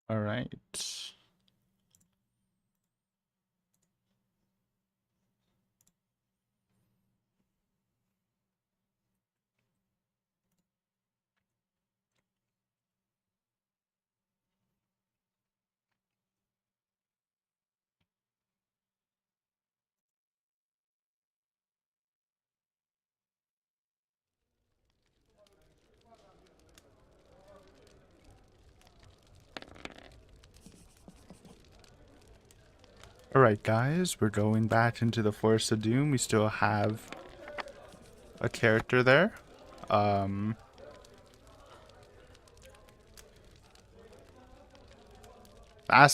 All right. All right, guys, we're going back into the Forest of Doom. We still have a character there. Last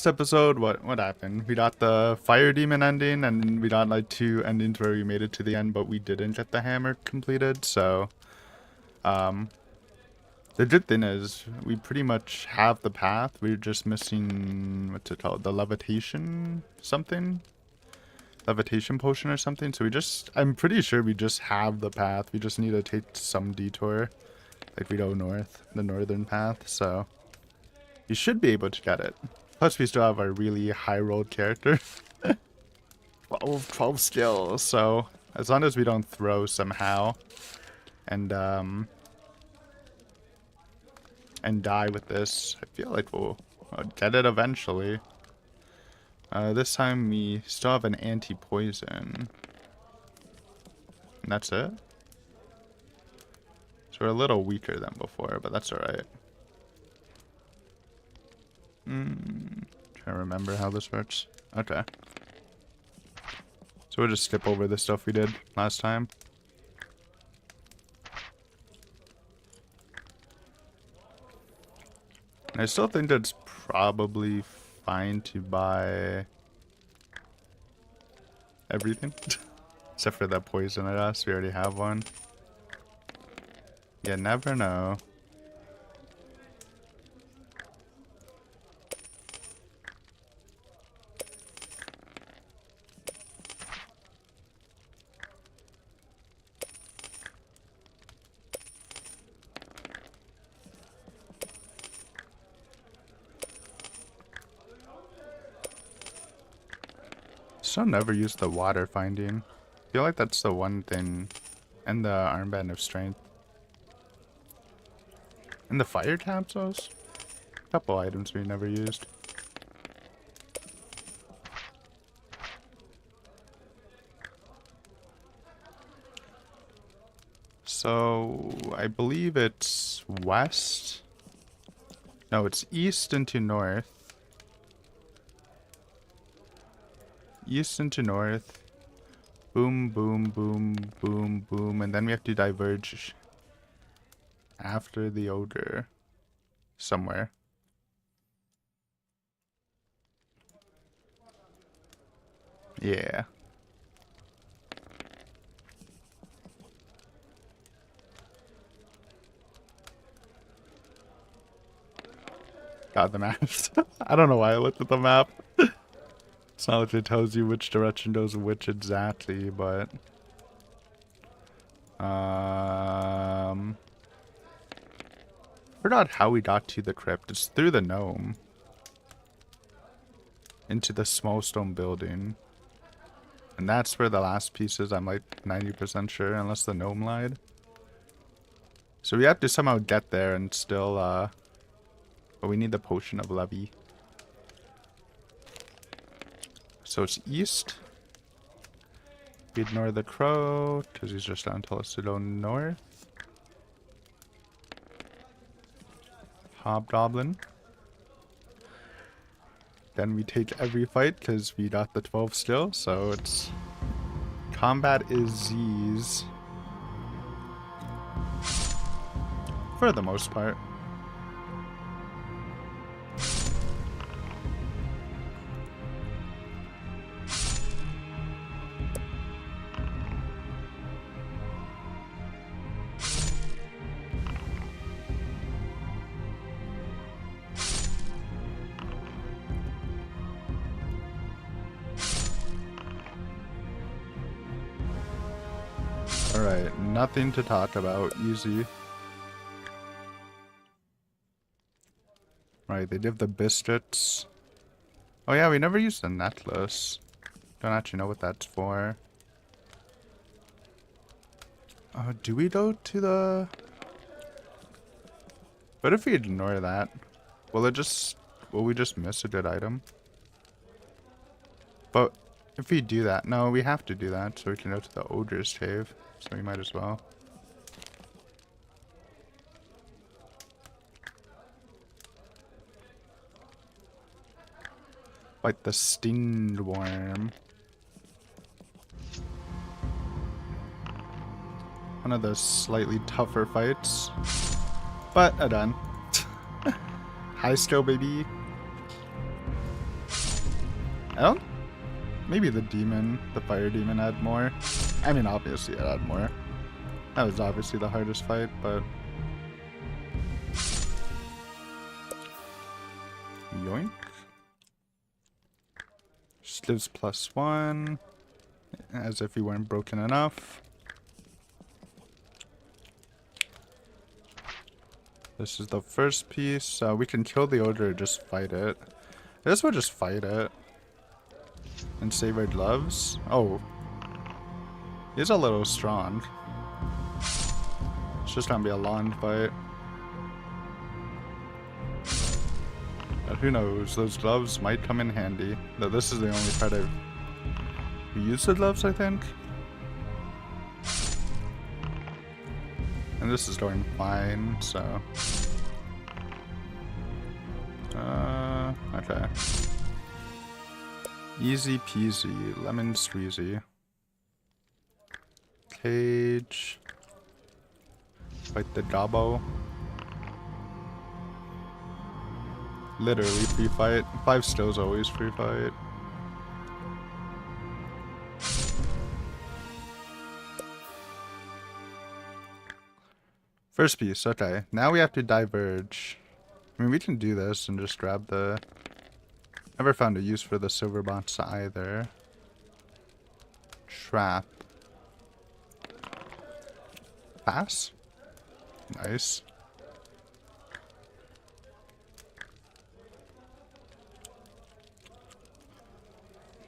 episode, what happened? We got the fire demon ending, and we got like 2 endings where we made it to the end, but we didn't get the hammer completed. So, the good thing is we pretty much have the path. We're just missing what's it called? The levitation something, levitation potion or something. So I'm pretty sure we just have the path. We just need to take some detour, like we go north, the northern path. So you should be able to get it. Plus, we still have our really high rolled character. 12 skills. So as long as we don't throw somehow and die with this, I feel like we'll get it eventually. This time we still have an anti-poison. And that's it. So we're a little weaker than before, but that's alright. Trying to remember how this works. Okay. So we'll just skip over the stuff we did last time. And I still think that's probably fine to buy everything. Except for that poison at us. We already have one. You never know. Still never used the water finding. I feel like that's the one thing. And the armband of strength. And the fire capsules? A couple items we never used. So, I believe it's west. No, it's east into north. East into north. Boom, boom, boom, boom, boom. And then we have to diverge after the ogre. Somewhere. Yeah. Got the maps. I don't know why I looked at the map. It's not like it tells you which direction goes which exactly, but forgot how we got to the crypt. It's through the gnome. Into the small stone building. And that's where the last piece is, I'm like 90% sure, unless the gnome lied. So we have to somehow get there and still, but we need the potion of levy. So it's east. We ignore the crow, because he's just down tell us to go north. Hobgoblin. Then we take every fight, because we got the 12 still, so it's... Combat is Z's. For the most part. Alright, nothing to talk about. Easy. Right, Alright, they give the biscuits. Oh yeah, we never used the necklace. Don't actually know what that's for. Do we go to the... What if we ignore that? Will we just miss a good item? But if we do that, no, we have to do that so we can go to the ogre's cave. So we might as well. Like the stinged worm. One of the slightly tougher fights. But done. High skill, baby. I don't... Maybe the demon, the fire demon had more. I mean, obviously it had more. That was obviously the hardest fight, but... Yoink. Just lives +1. As if we weren't broken enough. This is the first piece. We can kill the ogre or just fight it. I guess we'll just fight it. And save our gloves. Oh. He's a little strong. It's just gonna be a long fight. But who knows? Those gloves might come in handy. Though this is the only part I've used the gloves, I think. And this is going fine, so... okay. Easy peasy, lemon squeezy. Cage. Fight the gobbo. Literally free fight. 5 stills always free fight. First piece, okay. Now we have to diverge. I mean, we can do this and just grab the... Never found a use for the silver box either. Trap. Pass? Nice.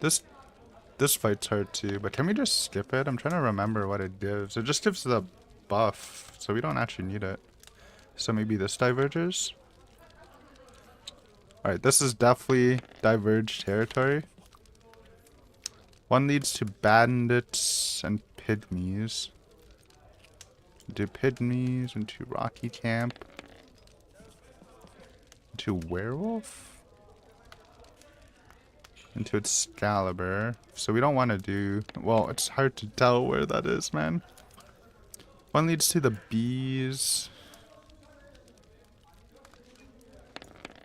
This fight's hard too, but can we just skip it? I'm trying to remember what it gives. It just gives the buff, so we don't actually need it. So maybe this diverges? Alright, this is definitely diverged territory. One leads to bandits and pygmies. Into pygmies, into rocky camp. Into werewolf? Into Excalibur. So we don't want to do... Well, it's hard to tell where that is, man. One leads to the bees.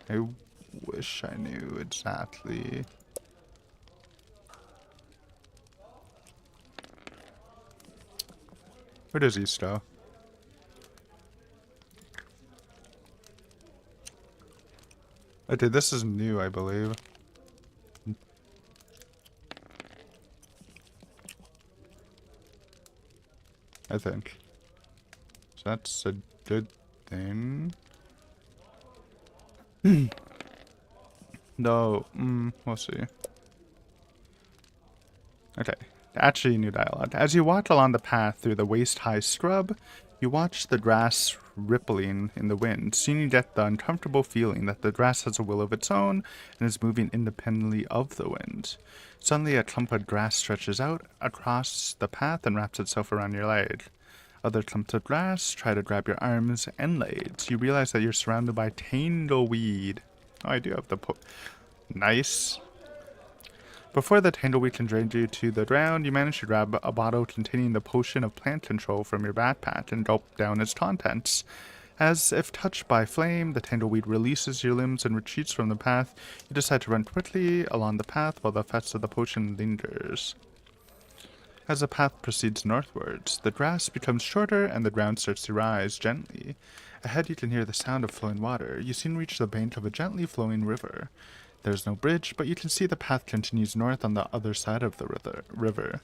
I wish I knew exactly. Where does East go? Okay, this is new, I believe. I think. So that's a good thing. No, we'll see. Okay, actually new dialogue. As you walk along the path through the waist-high scrub, you watch the grass rippling in the wind. Soon you get the uncomfortable feeling that the grass has a will of its own and is moving independently of the wind. Suddenly a clump of grass stretches out across the path and wraps itself around your leg. Other clumps of grass try to grab your arms and legs. You realize that you're surrounded by tangleweed. Oh, I do have the nice. Before the tangleweed can drain you to the ground, you manage to grab a bottle containing the potion of plant control from your backpack and gulp down its contents. As if touched by flame, the tangleweed releases your limbs and retreats from the path. You decide to run quickly along the path while the effects of the potion lingers. As the path proceeds northwards, the grass becomes shorter and the ground starts to rise gently. Ahead you can hear the sound of flowing water. You soon reach the bank of a gently flowing river. There's no bridge, but you can see the path continues north on the other side of the river.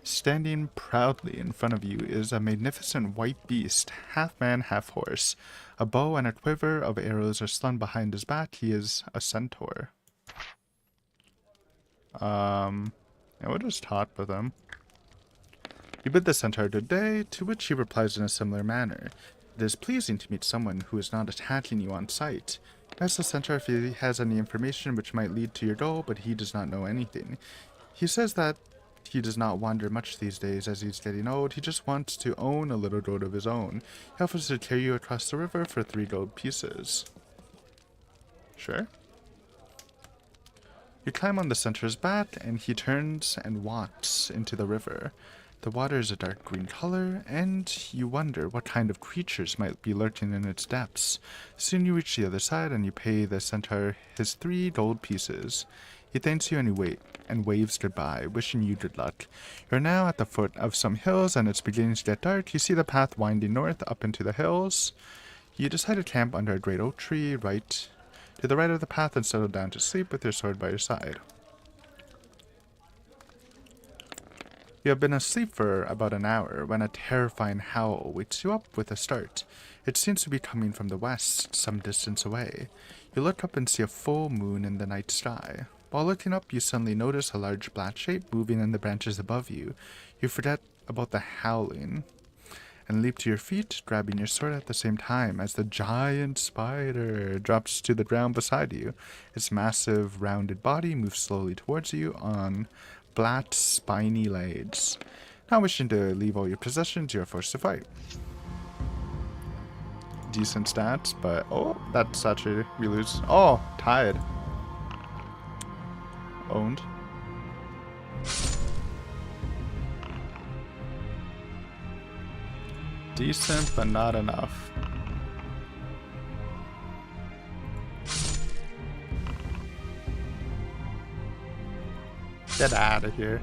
Standing proudly in front of you is a magnificent white beast, half man, half horse. A bow and a quiver of arrows are slung behind his back. He is a centaur. Yeah, we'll just talk with him. You bid the centaur good day, to which he replies in a similar manner. It is pleasing to meet someone who is not attacking you on sight. Ask the centaur if he has any information which might lead to your goal, but he does not know anything. He says that he does not wander much these days as he's getting old. He just wants to own a little goat of his own. He offers to carry you across the river for 3 gold pieces. Sure. You climb on the centaur's back, and he turns and walks into the river. The water is a dark green color, and you wonder what kind of creatures might be lurking in its depths. Soon you reach the other side, and you pay the centaur his 3 gold pieces. He thanks you and waves goodbye, wishing you good luck. You're now at the foot of some hills, and it's beginning to get dark. You see the path winding north up into the hills. You decide to camp under a great oak tree right to the right of the path and settle down to sleep with your sword by your side. You have been asleep for about an hour when a terrifying howl wakes you up with a start. It seems to be coming from the west, some distance away. You look up and see a full moon in the night sky. While looking up, you suddenly notice a large black shape moving in the branches above you. You forget about the howling and leap to your feet, grabbing your sword at the same time as the giant spider drops to the ground beside you. Its massive, rounded body moves slowly towards you on black, spiny legs. Not wishing to leave all your possessions, you are forced to fight. Decent stats, but oh, that's actually we lose. Oh, tied. Owned. Decent, but not enough. Get out of here.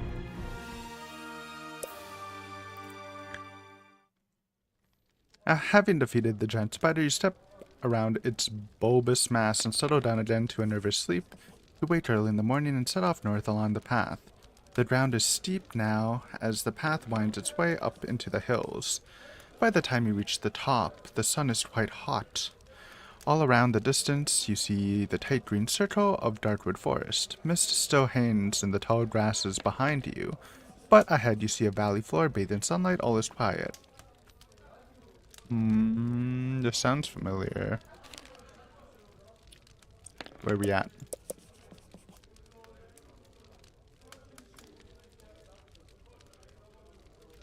Having defeated the giant spider, you step around its bulbous mass and settle down again to a nervous sleep. You wake early in the morning and set off north along the path. The ground is steep now as the path winds its way up into the hills. By the time you reach the top, the sun is quite hot. All around the distance, you see the tight green circle of Darkwood Forest. Mist still hangs in the tall grasses behind you, but ahead you see a valley floor bathed in sunlight. All is quiet. This sounds familiar. Where are we at?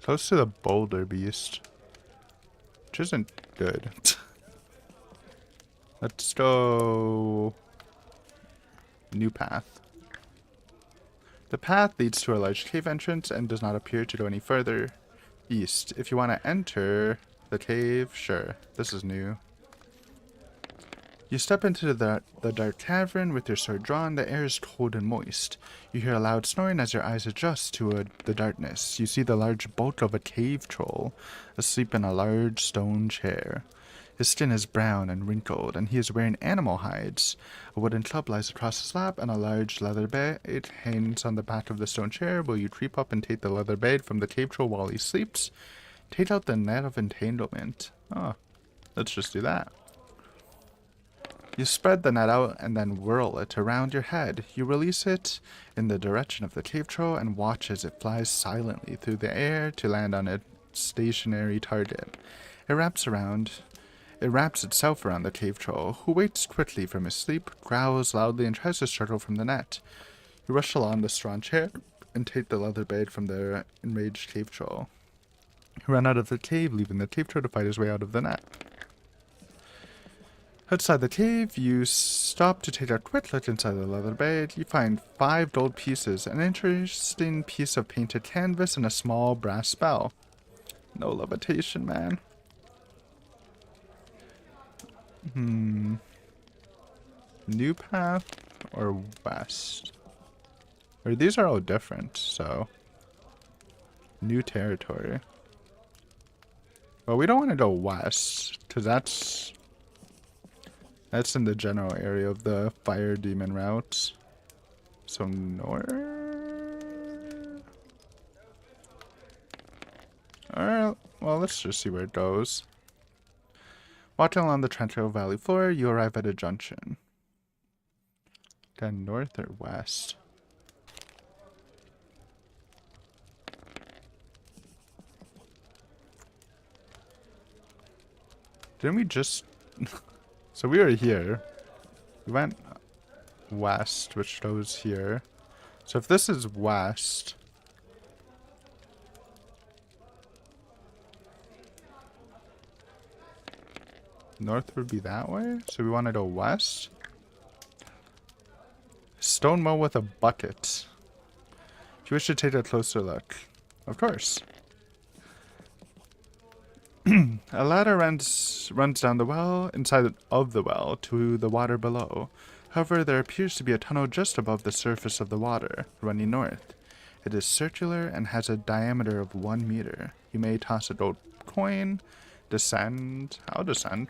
Close to the boulder beast. Which isn't good. Let's go... New path. The path leads to a large cave entrance and does not appear to go any further east. If you want to enter the cave, sure. This is new. You step into the dark cavern with your sword drawn. The air is cold and moist. You hear a loud snoring as your eyes adjust to the darkness. You see the large bulk of a cave troll, asleep in a large stone chair. His skin is brown and wrinkled, and he is wearing animal hides. A wooden club lies across his lap, and a large leather bed hangs on the back of the stone chair. Will you creep up and take the leather bed from the cave troll while he sleeps? Take out the net of entanglement. Oh, let's just do that. You spread the net out and then whirl it around your head. You release it in the direction of the cave troll and watch as it flies silently through the air to land on a stationary target. It wraps itself around the cave troll, who wakes quickly from his sleep, growls loudly, and tries to struggle from the net. You rush along the strong chair and take the leather bed from the enraged cave troll. You run out of the cave, leaving the cave troll to fight his way out of the net. Outside the cave, you stop to take a quick look inside the leather bed. You find 5 gold pieces, an interesting piece of painted canvas, and a small brass bell. No levitation, man. New path or west? Or these are all different, so... New territory. Well, we don't want to go west, because that's in the general area of the fire demon routes. So north? well, let's just see where it goes. Walking along the Trento Valley floor, you arrive at a junction. Then north or west? Didn't we just... So we were here. We went west, which goes here. So if this is west... North would be that way? So we want to go west? Stone mow with a bucket. If you wish to take a closer look. Of course. A ladder runs down the well, inside of the well, to the water below. However, there appears to be a tunnel just above the surface of the water, running north. It is circular and has a diameter of 1 meter. You may toss a gold coin, descend. I'll descend.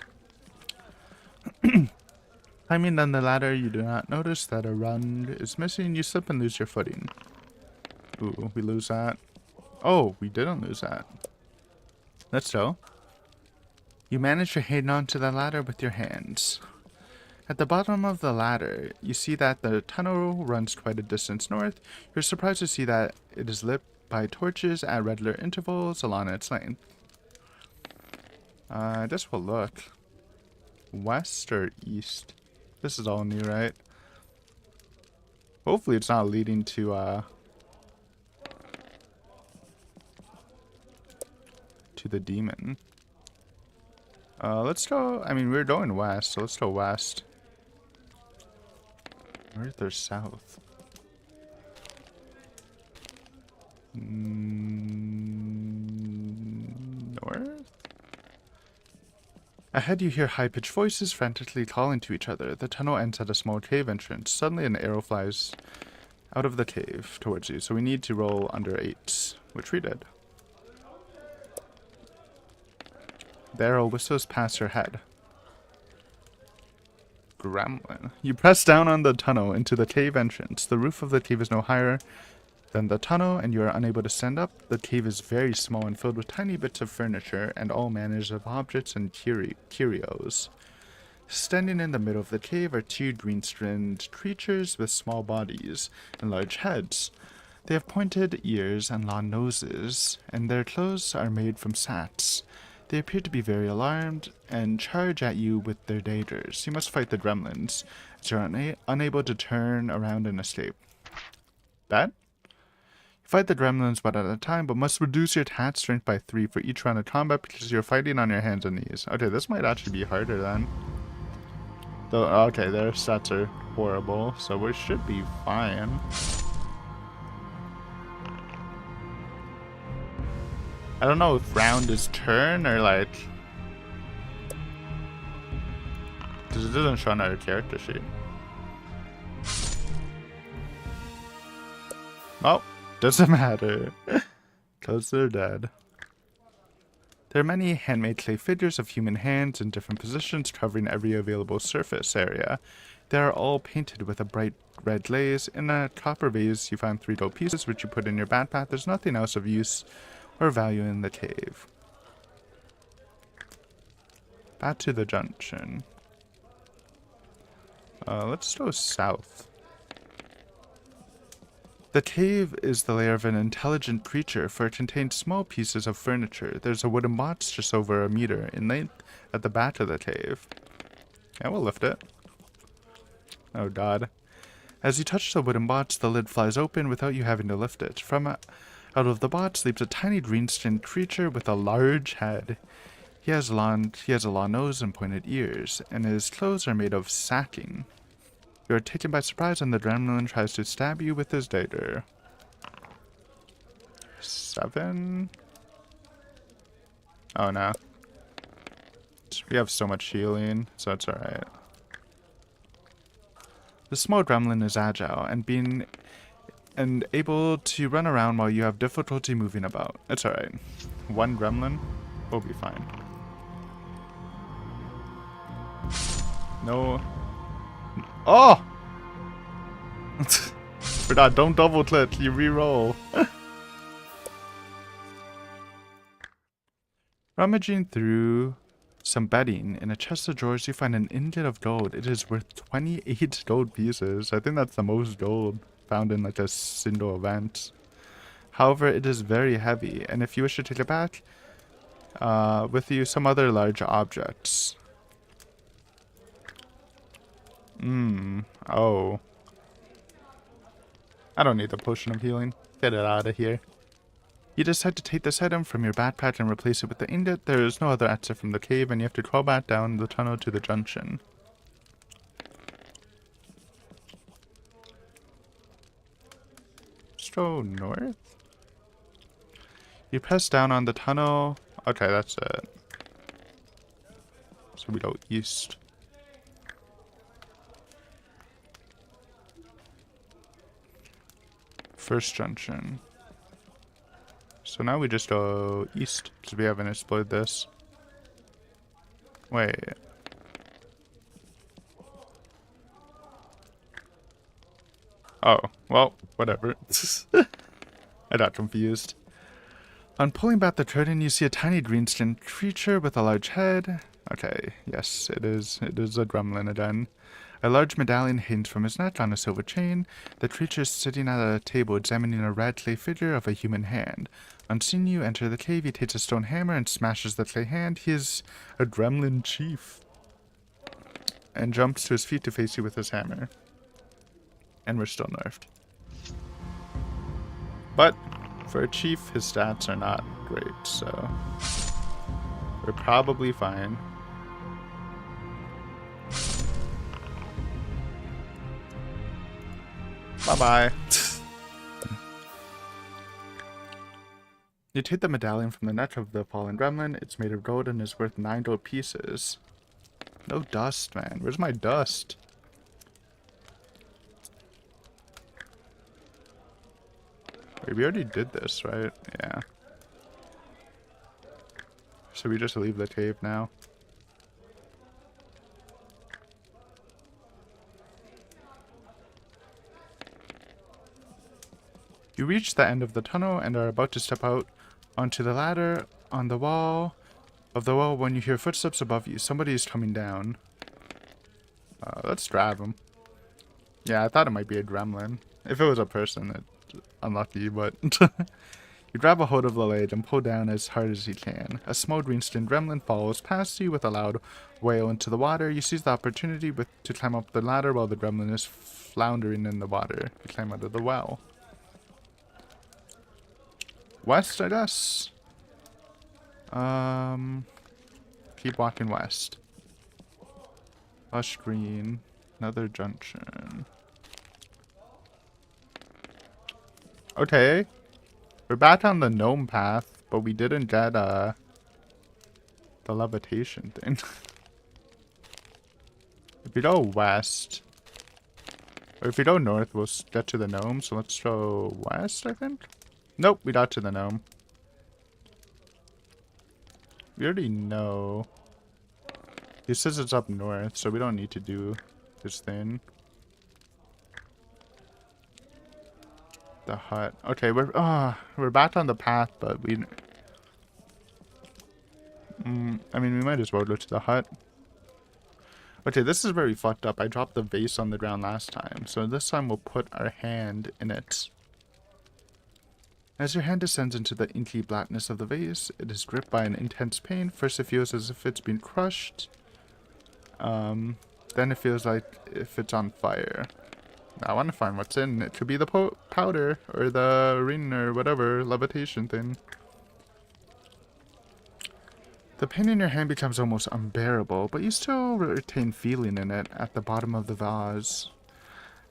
Climbing down the ladder, you do not notice that a rung is missing. You slip and lose your footing. Ooh, we lose that. Oh, we didn't lose that. Let's go. You manage to hang on to the ladder with your hands. At the bottom of the ladder, you see that the tunnel runs quite a distance north. You're surprised to see that it is lit by torches at regular intervals along its length. I guess we'll look. West or east? This is all new, right? Hopefully it's not leading to the demon. Let's go. I mean, we're going west, so let's go west. North or south? North? Ahead you hear high-pitched voices frantically calling to each other. The tunnel ends at a small cave entrance. Suddenly an arrow flies out of the cave towards you, so we need to roll under 8, which we did. The arrow whistles past your head. Gremlin. You press down on the tunnel into the cave entrance. The roof of the cave is no higher than the tunnel, and you are unable to stand up. The cave is very small and filled with tiny bits of furniture and all manners of objects and curios. Standing in the middle of the cave are 2 green-skinned creatures with small bodies and large heads. They have pointed ears and long noses, and their clothes are made from sacks. They appear to be very alarmed and charge at you with their daggers. You must fight the gremlins, as you are unable to turn around and escape. Bad? You fight the gremlins one at a time, but must reduce your attack strength by 3 for each round of combat because you're fighting on your hands and knees. Okay, this might actually be harder then. Though, okay, their stats are horrible, so we should be fine. I don't know if round is turn or like... Because it doesn't show on our character sheet. Oh, doesn't matter. Because they're dead. There are many handmade clay figures of human hands in different positions covering every available surface area. They are all painted with a bright red glaze. In a copper vase you find 3 gold pieces which you put in your backpack. There's nothing else of use or value in the cave. Back to the junction. Let's go south. The cave is the lair of an intelligent creature, for it contains small pieces of furniture. There's a wooden box just over 1 meter in length at the back of the cave. Yeah, we'll lift it. Oh god. As you touch the wooden box, the lid flies open without you having to lift it. Out of the box leaps a tiny green-skinned creature with a large head. He has a long nose and pointed ears, and his clothes are made of sacking. You are taken by surprise and the gremlin tries to stab you with his dagger. 7? Oh no. We have so much healing, so it's alright. The small gremlin is agile and able to run around while you have difficulty moving about. It's alright. 1 gremlin will be fine. No. Oh! Forgot, don't double click, you re-roll. Rummaging through some bedding in a chest of drawers, you find an ingot of gold. It is worth 28 gold pieces. I think that's the most gold found in like a single event. However, it is very heavy, and if you wish to take it back, with you some other large objects. Oh. I don't need the potion of healing. Get it out of here. You decide to take this item from your backpack and replace it with the ingot. There is no other exit from the cave, and you have to crawl back down the tunnel to the junction. Let's go north. You press down on the tunnel. Okay, that's it. So we go east. First junction. So now we just go east, because we haven't explored this. Wait. Oh, well, whatever. I got confused. On pulling back the curtain, you see a tiny green-skinned creature with a large head. Okay, yes, it is a gremlin again. A large medallion hangs from his neck on a silver chain. The creature is sitting at a table examining a red clay figure of a human hand. On seeing you enter the cave, he takes a stone hammer and smashes the clay hand. He is a gremlin chief. And jumps to his feet to face you with his hammer. And we're still nerfed. But for a chief, his stats are not great, so we're probably fine. Bye-bye. You take the medallion from the neck of the fallen gremlin. It's made of gold and is worth 9 gold pieces. No dust, man. Where's my dust? Wait, we already did this, right? Yeah. So we just leave the cave now. You reach the end of the tunnel and are about to step out onto the ladder on the wall of the wall when you hear footsteps above you. Somebody is coming down. Let's grab him. Yeah, I thought it might be a gremlin. If it was a person, it's unlucky, but... You grab a hold of the ledge and pull down as hard as you can. A small green-skinned gremlin follows past you with a loud wail into the water. You seize the opportunity to climb up the ladder while the gremlin is floundering in the water. You climb out of the well. West, I guess? Keep walking west. Lush green. Another junction. Okay. We're back on the gnome path, but we didn't get, the levitation thing. If we go west, or if we go north, we'll get to the gnome, so let's go west, I think? Nope, we got to the gnome. We already know. He says it's up north, so we don't need to do this thing. The hut. Okay, we're back on the path, but we... I mean, we might as well go to the hut. Okay, this is very fucked up. I dropped the vase on the ground last time, so this time we'll put our hand in it. As your hand descends into the inky blackness of the vase, it is gripped by an intense pain. First it feels as if it's been crushed. Then it feels like if it's on fire. I want to find what's in. It could be the powder, or the ring, or whatever, levitation thing. The pain in your hand becomes almost unbearable, but you still retain feeling in it at the bottom of the vase.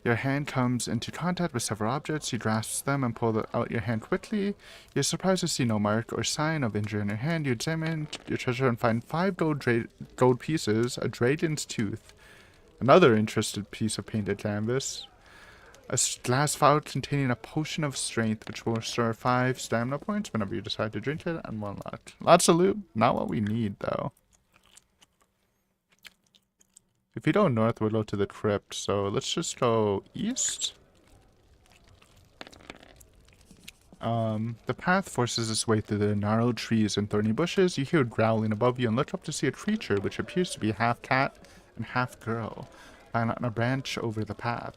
Your hand comes into contact with several objects. You grasp them and pull out your hand quickly. You're surprised to see no mark or sign of injury in your hand. You examine your treasure and find 5 gold pieces, a dragon's tooth, another interesting piece of painted canvas, a glass vial containing a potion of strength, which will restore 5 stamina points whenever you decide to drink it, and 1 luck. Lots of loot. Not what we need, though. If we go north, we'll go to the crypt, so let's just go east. The path forces its way through the gnarled trees and thorny bushes. You hear growling above you and look up to see a creature which appears to be half cat and half girl, lying on a branch over the path.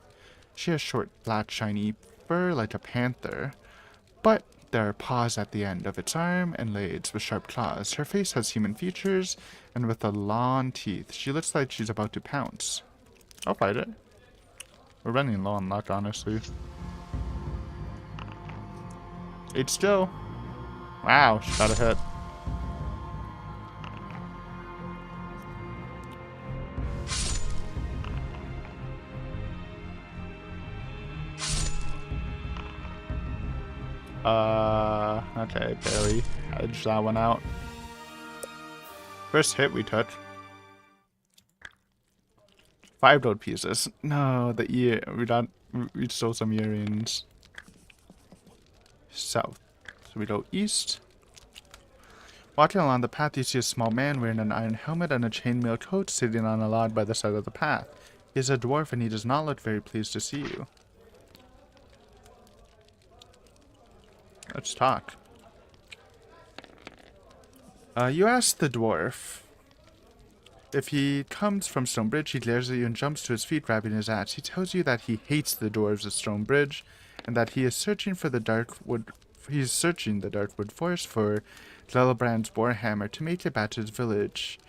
She has short, flat, shiny fur like a panther, but there are paws at the end of its arm and legs with sharp claws. Her face has human features, and with the long teeth, she looks like she's about to pounce. I'll fight it. We're running low on luck, honestly. 8 still. Wow, she got a hit. Okay, barely edged that one out. First hit we took. 5 gold pieces. No, the ear. We stole some earrings. South. So we go east. Walking along the path, you see a small man wearing an iron helmet and a chainmail coat sitting on a log by the side of the path. He is a dwarf and he does not look very pleased to see you. Let's talk. You ask the dwarf if he comes from Stonebridge. He glares at you and jumps to his feet, grabbing his axe. He tells you that he hates the dwarves of Stonebridge and that he is searching for the Darkwood. He's searching the Darkwood Forest for Lillebrand's Warhammer to make it back to his village,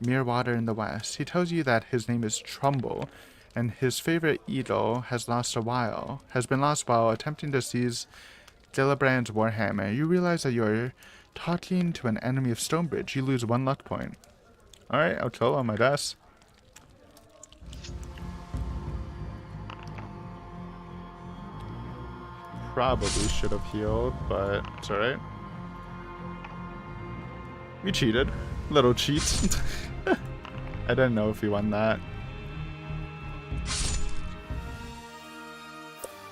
Merewater in the west. He tells you that his name is Trumbull, and his favorite eagle has been lost while attempting to seize Lillebrand's Warhammer. You realize that you're talking to an enemy of Stonebridge. You lose 1 luck point. Alright, I'll kill him, I guess. Probably should have healed, but it's alright. We cheated. Little cheat. I didn't know if he won that.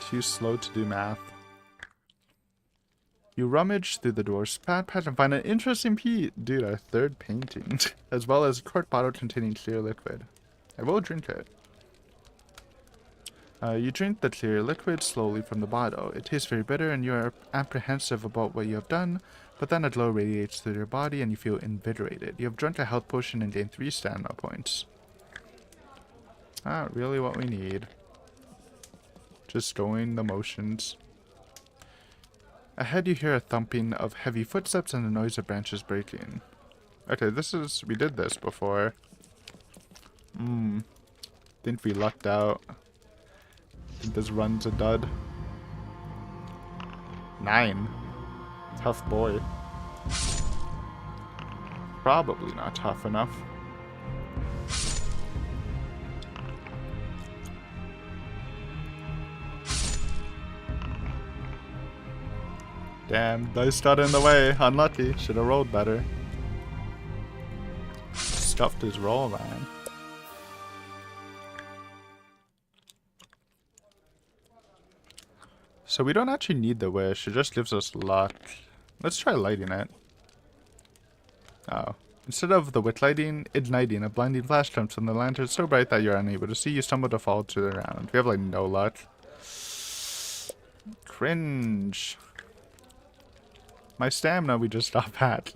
Too slow to do math. You rummage through the dwarf's backpack and find an interesting piece. Dude, our 3rd painting. As well as a quart bottle containing clear liquid. I will drink it. You drink the clear liquid slowly from the bottle. It tastes very bitter and you are apprehensive about what you have done, but then a glow radiates through your body and you feel invigorated. You have drunk a health potion and gained 3 stamina points. Not really what we need. Just going the motions. Ahead you hear a thumping of heavy footsteps and the noise of branches breaking. Okay, we did this before. Think we lucked out. Think this run's a dud. 9. Tough boy. Probably not tough enough. Damn, dice got in the way. Unlucky. Should have rolled better. Scuffed his roll, man. So we don't actually need the wish. It just gives us luck. Let's try lighting it. Oh. Instead of the wick lighting, igniting, a blinding flash comes from the lantern so bright that you're unable to see. You stumble to fall to the ground. We have like no luck. Cringe. My stamina we just got at.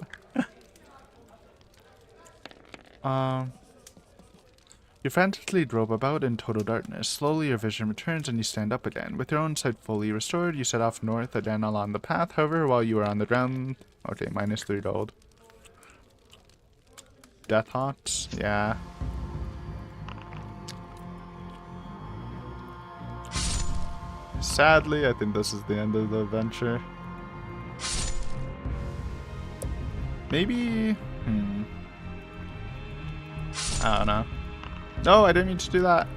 You frantically grope about in total darkness. Slowly your vision returns and you stand up again. With your own sight fully restored, you set off north again along the path. However, while you are on the ground... Okay, -3 gold. Death Haunts? Yeah. Sadly, I think this is the end of the adventure. Maybe... I don't know. No, I didn't mean to do that.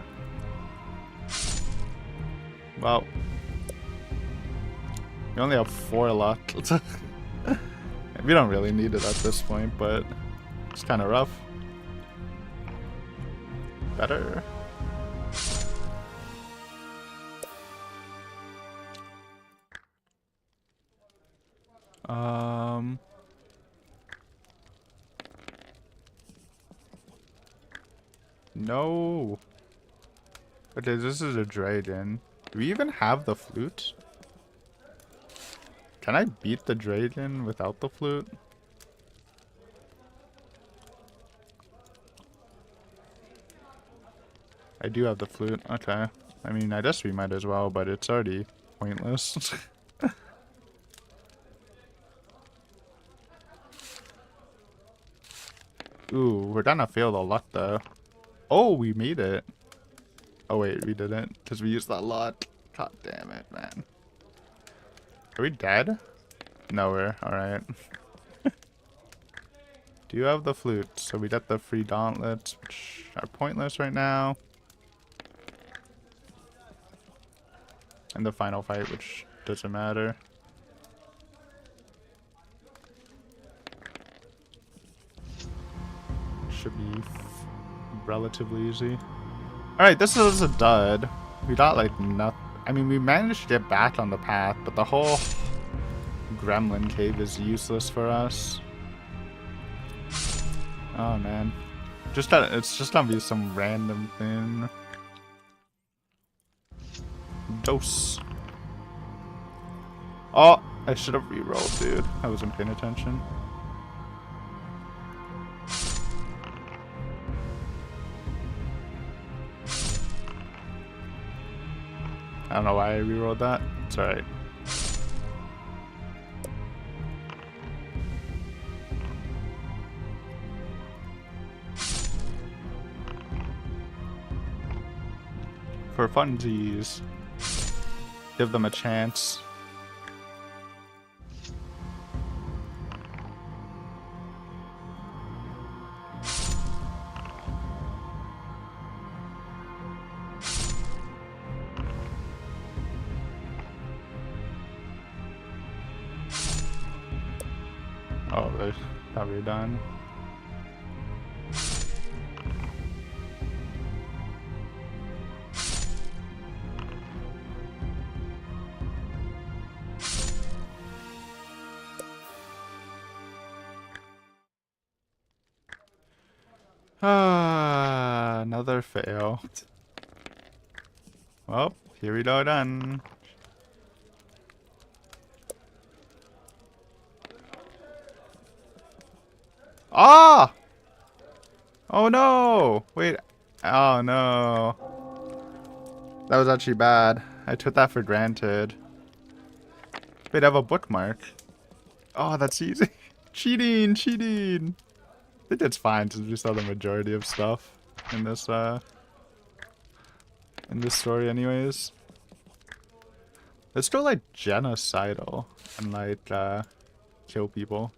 Well. We only have 4 luck. We don't really need it at this point, but it's kind of rough. Better. No. Okay, this is a dragon. Do we even have the flute? Can I beat the dragon without the flute? I do have the flute. Okay. I mean, I guess we might as well, but it's already pointless. Ooh, we're gonna fail the luck though. Oh, we made it. Oh wait, we didn't, because we used that luck. God damn it, man. Are we dead? No, we're alright. Do you have the flute? So we got the free gauntlets, which are pointless right now. And the final fight, which doesn't matter. Should be relatively easy. Alright, this is a dud. We got like nothing. I mean, we managed to get back on the path, but the whole gremlin cave is useless for us. Oh man. It's just gonna be some random thing. Dose. Oh, I should have re-rolled, dude. I wasn't paying attention. I don't know why I re-rolled that. It's alright. For funsies. Give them a chance. Oh, they're probably done. Ah, another fail. Well, here we go done. Ah! Oh no! Wait. Oh no. That was actually bad. I took that for granted. Wait, I have a bookmark. Oh, that's easy. Cheating, cheating. I think it's fine since we saw the majority of stuff in this story anyways. Let's go like genocidal and like kill people.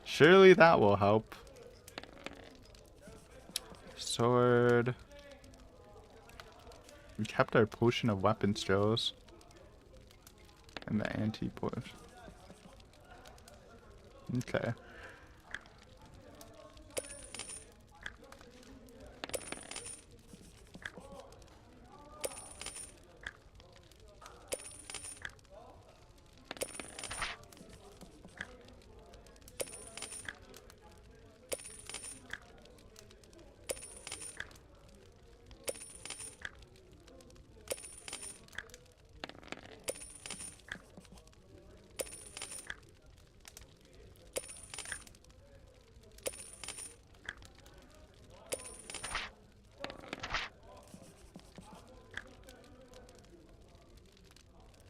Surely that will help. Sword. We kept our potion of weapon skills. And the anti-potion. Okay.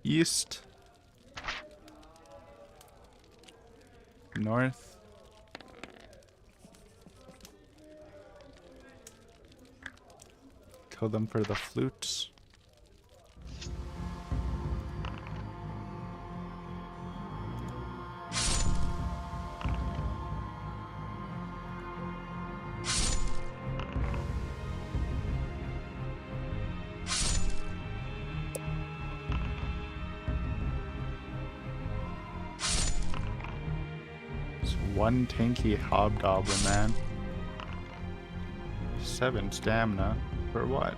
East. North. Kill them for the flutes. One tanky hobgoblin, man. 7 stamina. For what?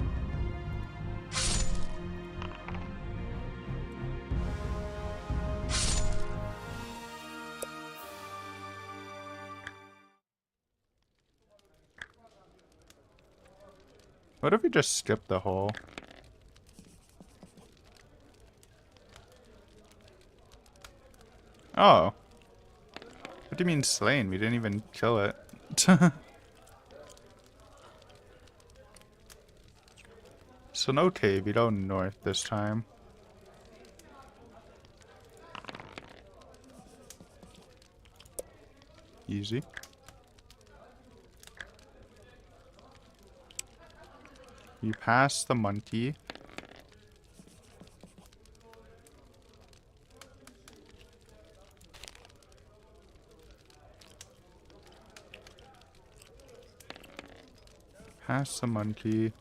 What if we just skip the hole? Oh. What do you mean slain? We didn't even kill it. So no cave, we go north this time. Easy. We pass the monkey. Pass the monkey.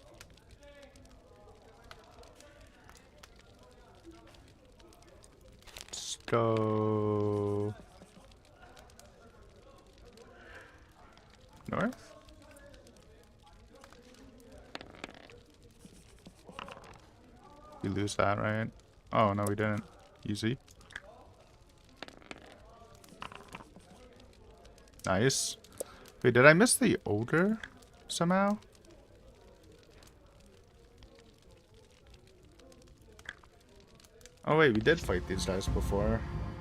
Let's go north. We lose that, right? Oh, no, we didn't. Easy. Nice. Wait, did I miss the ogre somehow? Oh, wait, we did fight these guys before.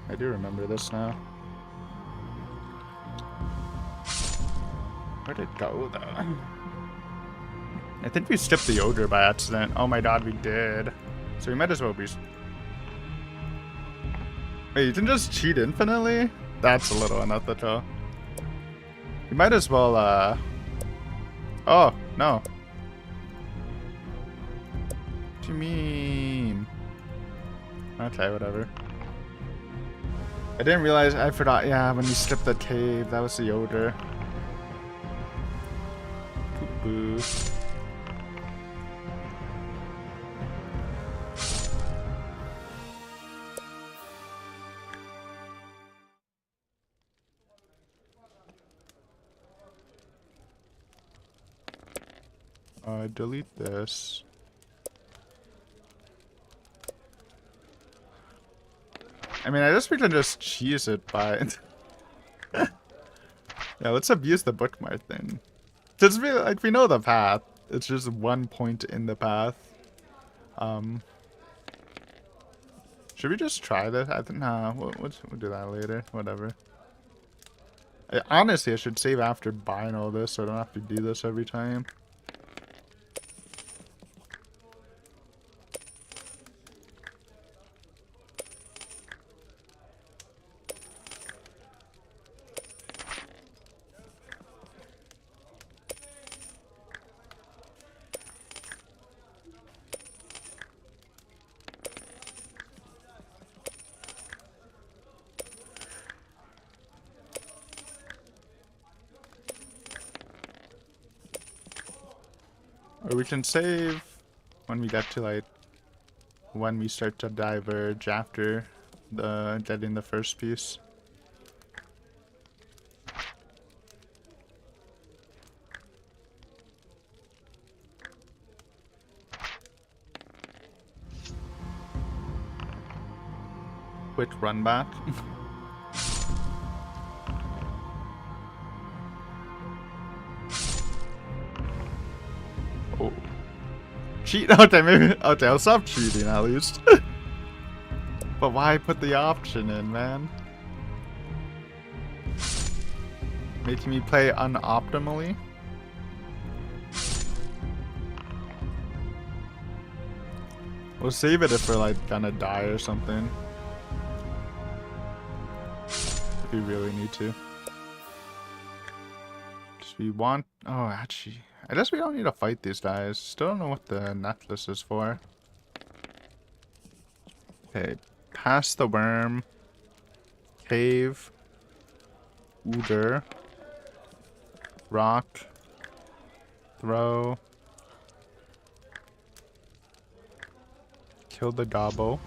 I do remember this now. Where'd it go, though? I think we skipped the ogre by accident. Oh my god, we did. So we might as well be... Wait, you can just cheat infinitely? That's a little unethical. You might as well, Oh, no. What do you mean? Okay, whatever. I didn't realize, I forgot, yeah, when you skipped the cave, that was the ogre. Boo. Delete this. I mean, I guess we can just cheese it by... Yeah, let's abuse the bookmark thing. Just be like, we know the path. It's just one point in the path. Should we just try this? I think, nah, we'll do that later. Whatever. Honestly, I should save after buying all this so I don't have to do this every time. Or we can save when we get to, like, when we start to diverge after getting the first piece. Quick run back. Oh. Cheat? Okay, maybe. Okay, I'll stop cheating at least. But why put the option in, man? Making me play unoptimally? We'll save it if we're, like, gonna die or something. If we really need to. Just we want... Oh, actually... I guess we don't need to fight these guys. Still don't know what the necklace is for. Okay. Pass the worm. Cave. Ooder. Rock. Throw. Kill the gobbo.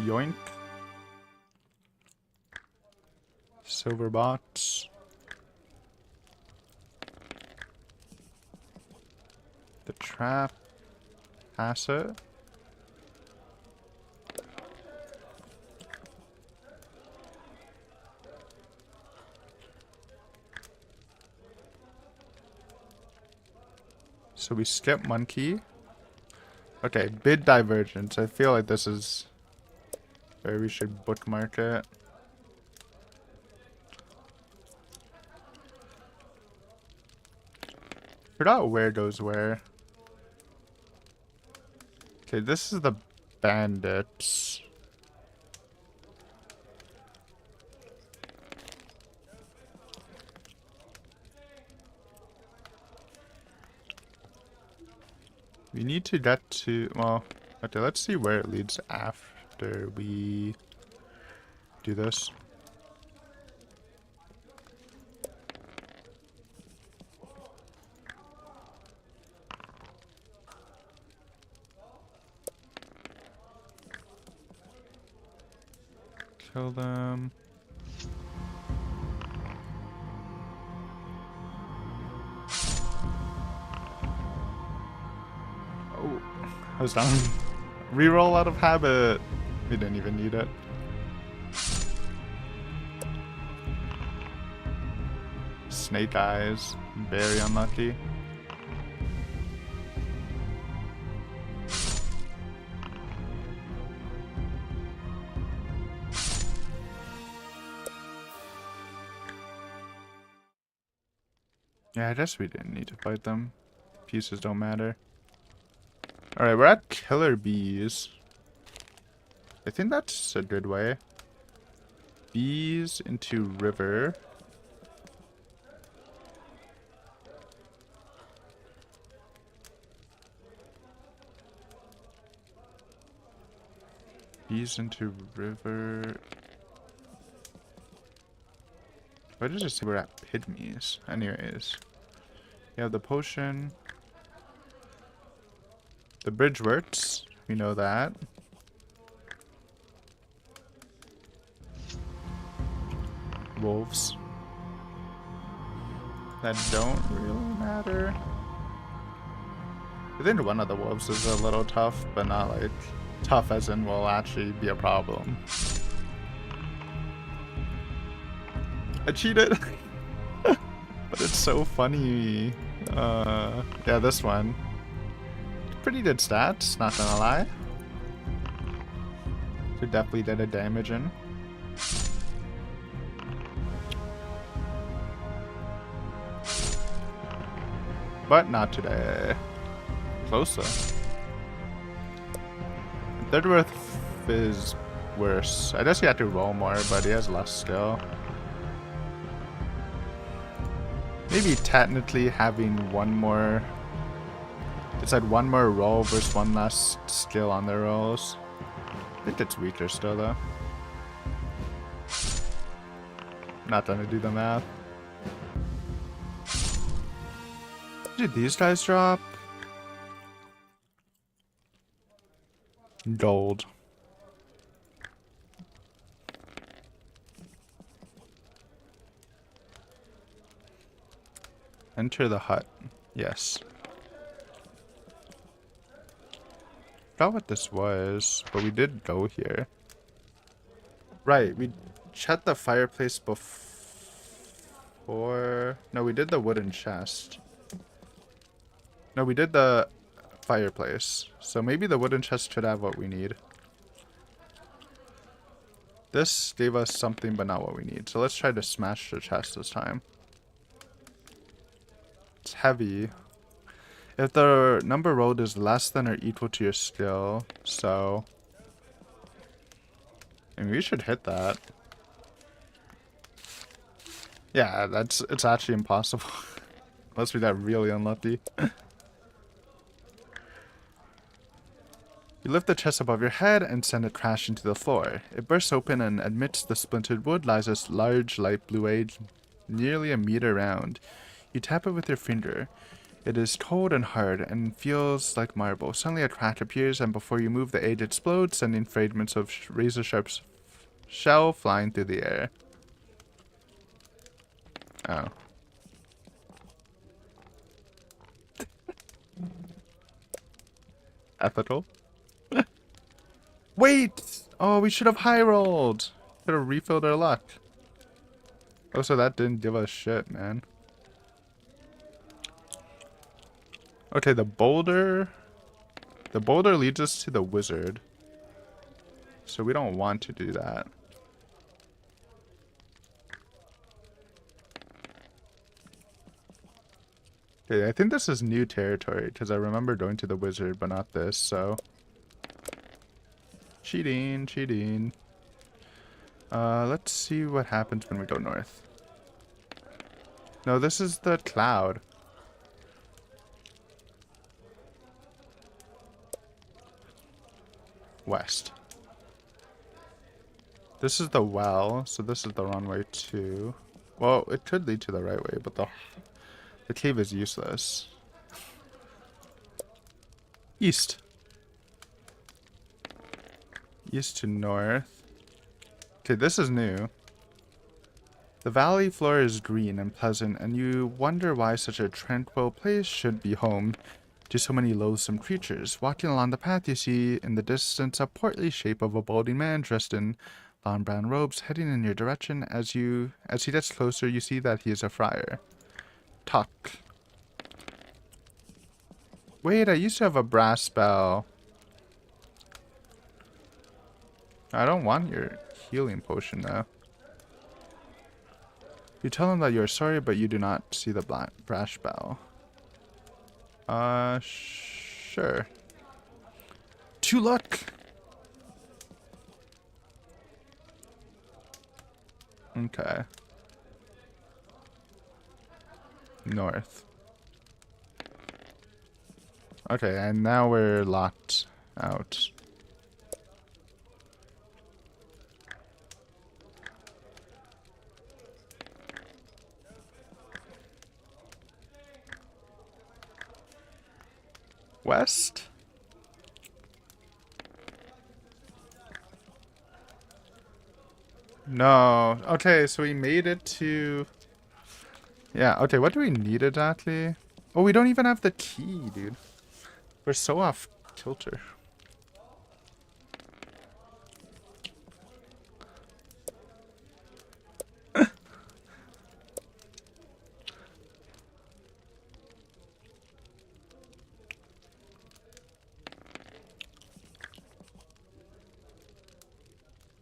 Yoink. Silver box. The trap. Pass it. So we skip monkey. Okay, bid divergence. I feel like this is where we should bookmark it. Forgot where goes where. Okay, this is the bandits. We need to get to, well, okay, let's see where it leads after we do this. Kill them. Oh, I was down. Reroll out of habit. We didn't even need it. Snake eyes. Very unlucky. Yeah, I guess we didn't need to fight them. Pieces don't matter. Alright, we're at killer bees. I think that's a good way. Bees into river. Bees into river. Why does it say we're at pygmies? Anyways. You have the potion. The bridge works. We know that. Wolves. That don't really matter. I think one of the wolves is a little tough, but not like tough as in will actually be a problem. I cheated! But it's so funny. Yeah, this one. Pretty good stats, not gonna lie. So definitely did a damage in. But not today. Closer. Third is worse. I guess you have to roll more, but he has less skill. Maybe technically having one more... It's like one more roll versus one less skill on their rolls. I think it's weaker still though. Not gonna do the math. Did these guys drop? Gold. Enter the hut. Yes. Forgot what this was, but we did go here. Right, we checked the fireplace before... No, we did the wooden chest. No, we did the fireplace. So maybe the wooden chest should have what we need. This gave us something, but not what we need. So let's try to smash the chest this time. It's heavy. If the number rolled is less than or equal to your skill, so... I mean, we should hit that. Yeah, it's actually impossible. Unless we got really unlucky. You lift the chest above your head and send it crashing to the floor. It bursts open, and amidst the splintered wood lies a large light blue egg nearly a meter round. You tap it with your finger. It is cold and hard and feels like marble. Suddenly a crack appears, and before you move, the egg explodes, sending fragments of razor-sharp shell flying through the air. Oh. Ethical? Wait! Oh, we should have high rolled. Could have refilled our luck. Oh, so that didn't give us shit, man. Okay, the boulder leads us to the wizard. So we don't want to do that. Okay, I think this is new territory because I remember going to the wizard, but not this, so. Cheating, cheating. Let's see what happens when we go north. No, this is the cloud. West. This is the well, so this is the wrong way too. Well, it could lead to the right way, but the cave is useless. East. East to north. Okay, this is new. The valley floor is green and pleasant, and you wonder why such a tranquil place should be home to so many loathsome creatures. Walking along the path, you see in the distance a portly shape of a balding man dressed in long brown robes heading in your direction. As he gets closer, you see that he is a friar. Talk. Wait, I used to have a brass bell. I don't want your healing potion though. You tell him that you are sorry, but you do not see the brass bell. Sure. To luck. Okay. North. Okay, and now we're locked out. West? No. Okay, so we made it to... Yeah, okay, what do we need exactly? Oh, we don't even have the key, dude. We're so off kilter.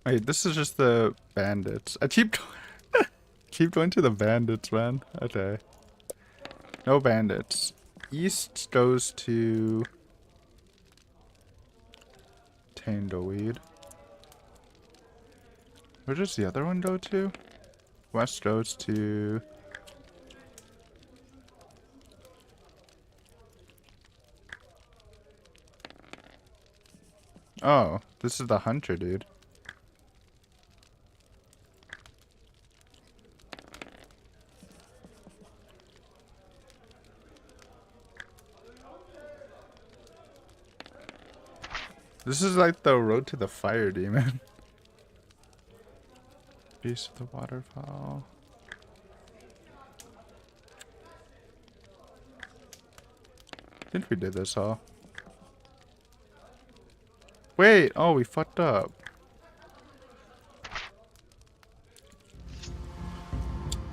Wait, this is just the bandits. I keep going to the bandits, man. Okay. No bandits. East goes to Tangleweed. Where does the other one go to? West goes to... Oh, this is the hunter, dude. This is like the road to the fire demon. Base of the waterfall. I think we did this all. Wait, oh, we fucked up.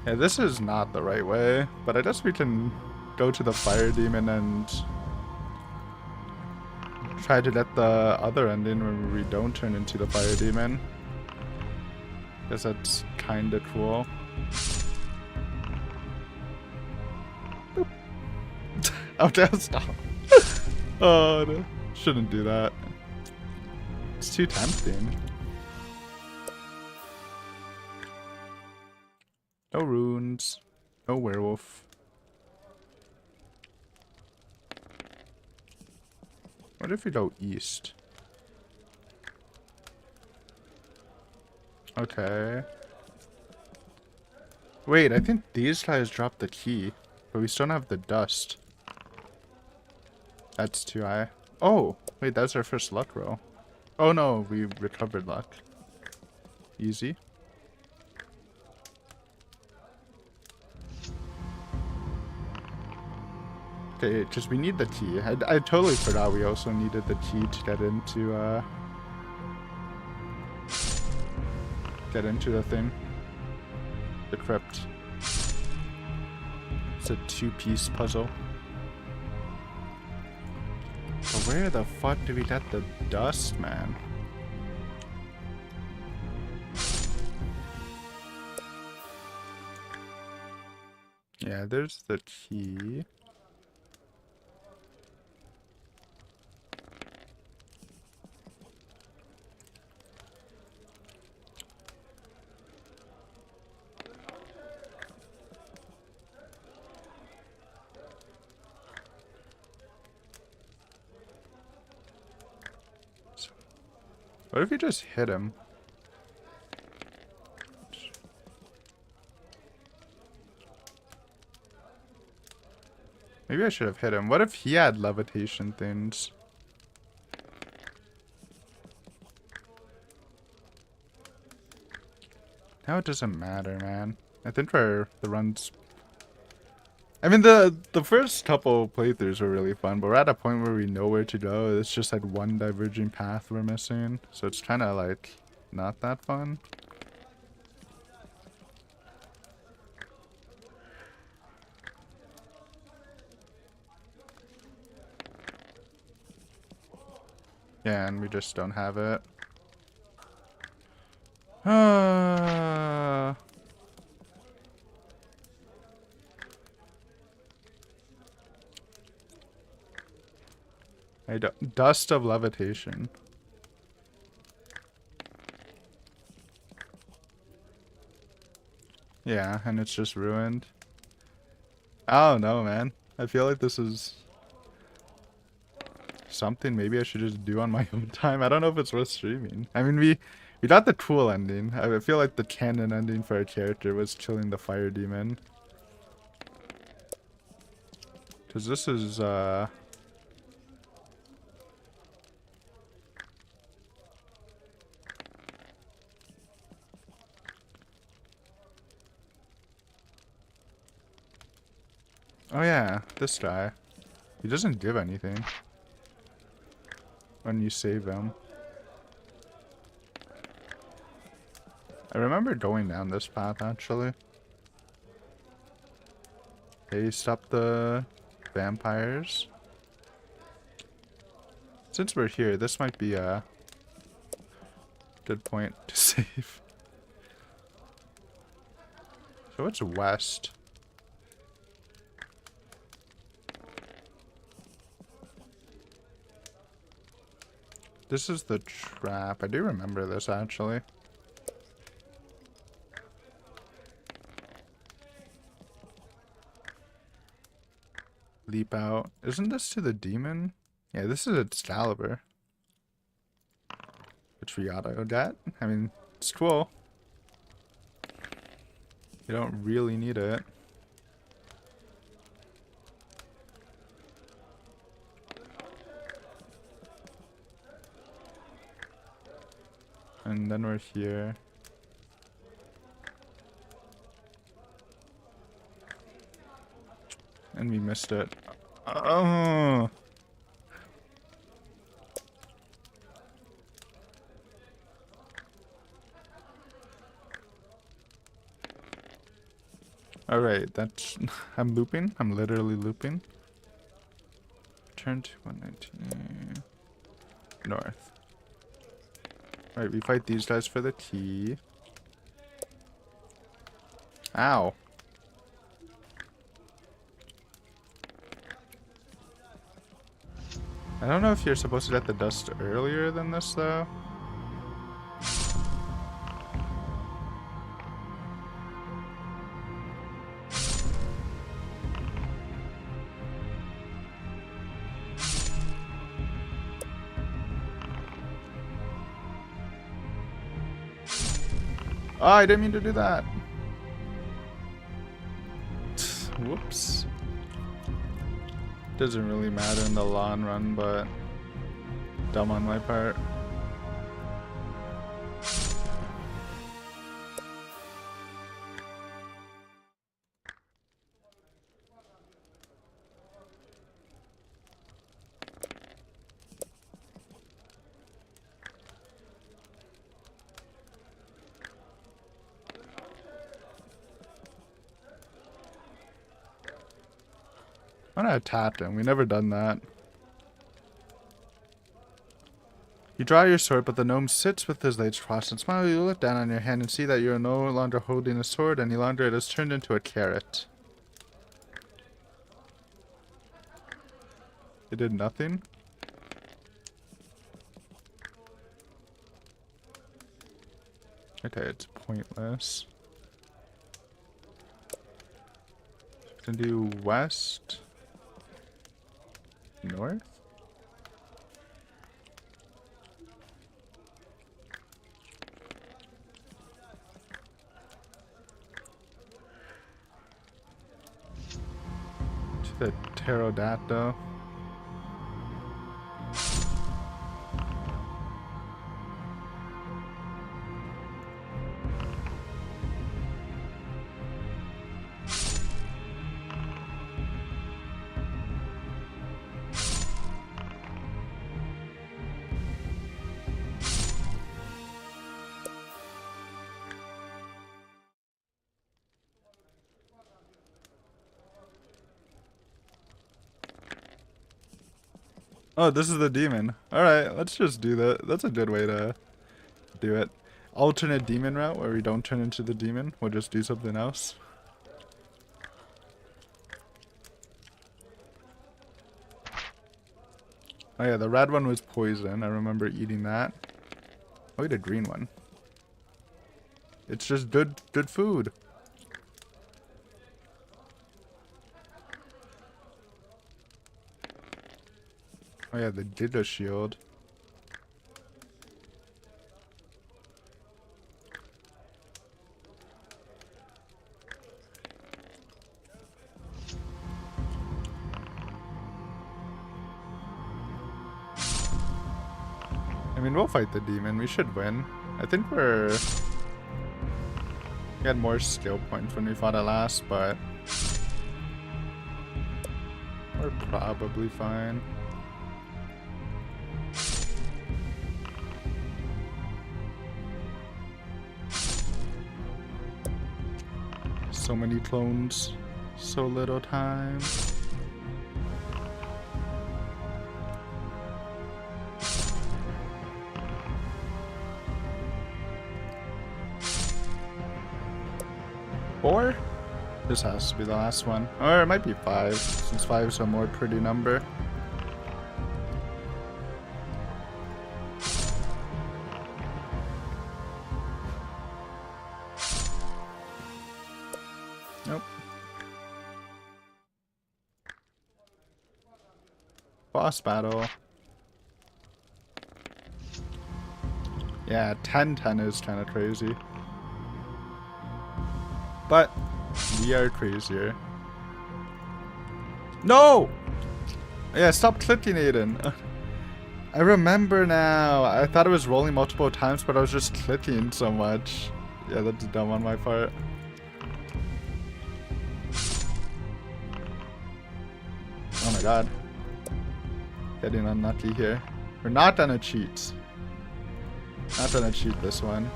Yeah, this is not the right way, but I guess we can go to the fire demon and try to get the other ending when we don't turn into the fire demon. Guess that's kinda cool. Okay, I'll stop. Oh, no. Shouldn't do that. It's too tempting. No runes. No werewolf. What if we go east? Okay. Wait, I think these guys dropped the key, but we still don't have the dust. That's too high. Oh, wait, that's our first luck roll. Oh no, we recovered luck. Easy. Okay, because we need the key. I totally forgot we also needed the key to get into the thing. The crypt. It's a two-piece puzzle. But where the fuck do we get the dust, man? Yeah, there's the key. What if you just hit him? Maybe I should have hit him. What if he had levitation things? Now it doesn't matter, man. I think the runs... I mean, the first couple playthroughs were really fun, but we're at a point where we know where to go. It's just like one diverging path we're missing. So it's kind of like not that fun. Yeah, and we just don't have it. Dust of levitation. Yeah, and it's just ruined. I don't know, man. I feel like this is something maybe I should just do on my own time. I don't know if it's worth streaming. I mean, we got the cool ending. I feel like the canon ending for our character was killing the fire demon. Because this is, oh yeah, this guy. He doesn't give anything when you save him. I remember going down this path, actually. Hey, stop the vampires. Since we're here, this might be a good point to save. So what's west? This is the trap. I do remember this, actually. Leap out. Isn't this to the demon? Yeah, this is Excalibur. Which we gotta go get. I mean, it's cool. You don't really need it. And then we're here. And we missed it. Oh. Alright, that's... I'm looping. I'm literally looping. Turn to 119. North. Alright, we fight these guys for the key. Ow. I don't know if you're supposed to get the dust earlier than this, though. Oh, I didn't mean to do that. Whoops. Doesn't really matter in the long run, but dumb on my part. I'm gonna attack him. We never done that. You draw your sword, but the gnome sits with his legs crossed and smiles. You look down on your hand and see that you are no longer holding a sword any longer. It has turned into a carrot. It did nothing? Okay, it's pointless. Can do west, north. To the pterodactyl. Oh, this is the demon. Alright, let's just do that. That's a good way to do it. Alternate demon route where we don't turn into the demon. We'll just do something else. Oh yeah, the red one was poison. I remember eating that. Oh, the green one. It's just good food. Oh yeah, the Giga Shield. I mean, we'll fight the demon. We should win. I think we had more skill points when we fought it last, but we're probably fine. So many clones, so little time. Four? This has to be the last one. Or it might be 5, since 5 is a more pretty number. Nope. Boss battle. Yeah, 10-10 is kind of crazy. But we are crazier. No! Yeah, stop clicking, Aiden. I remember now. I thought it was rolling multiple times, but I was just clicking so much. Yeah, that's dumb on my part. Oh my god. Getting unlucky here. We're not gonna cheat. Not gonna cheat this one.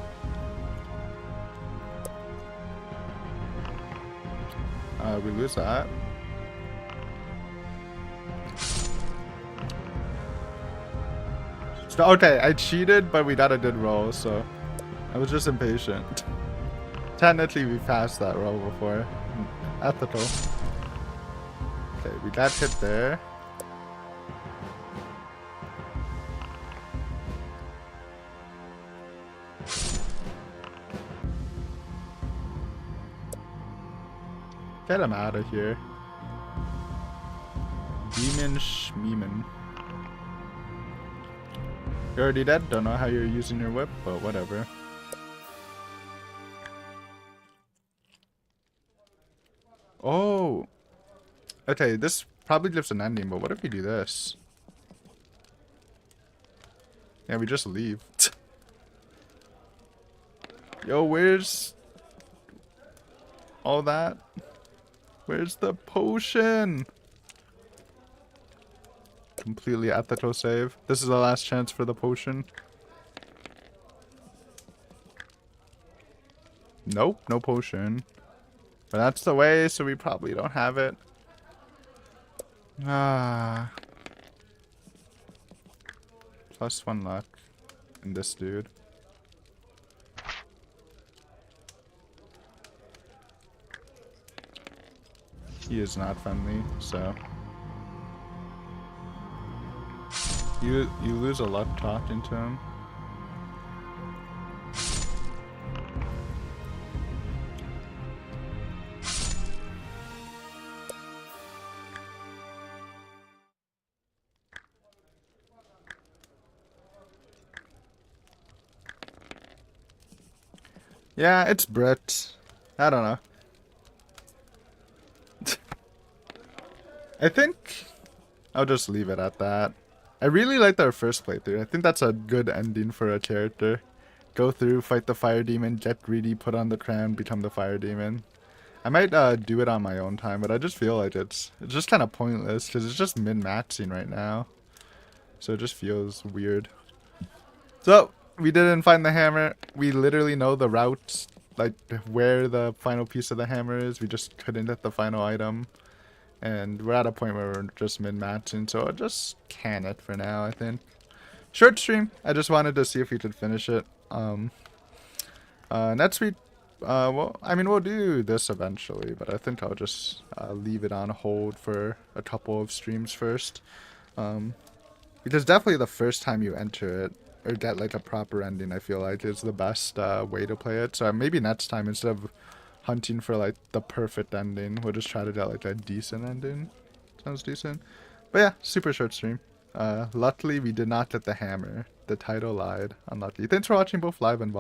We lose that. So, okay, I cheated, but we got a good roll, so I was just impatient. Technically, we passed that roll before. Ethical. Okay, we got hit there. Get him out of here. Demon Schmeeman. You're already dead? Don't know how you're using your whip, but whatever. Oh! Okay, this probably gives an ending, but what if we do this? Yeah, we just leave. Yo, where's all that? Where's the potion? Completely ethical save. This is the last chance for the potion. Nope, no potion. But that's the way, so we probably don't have it. Ah. +1 luck. and this dude. He is not friendly, so you lose a lot talking to him. Yeah, it's Brit. I don't know. I think I'll just leave it at that. I really liked our first playthrough. I think that's a good ending for a character. Go through, fight the fire demon, get greedy, put on the crown, become the fire demon. I might do it on my own time, but I just feel like it's just kind of pointless because it's just min-maxing right now. So it just feels weird. So, we didn't find the hammer. We literally know the route, like where the final piece of the hammer is. We just couldn't get the final item. And we're at a point where we're just min-maxing, so I'll just can it for now, I think. Short stream. I just wanted to see if we could finish it. Next week, well, I mean, we'll do this eventually, but I think I'll just leave it on hold for a couple of streams first. Because definitely the first time you enter it, or get like a proper ending, I feel like is the best way to play it. So maybe next time, instead of hunting for like the perfect ending, we'll just try to get like a decent ending. Sounds decent. But yeah, super short stream. Luckily we did not get the hammer. The title lied. Unlucky. Thanks for watching both live and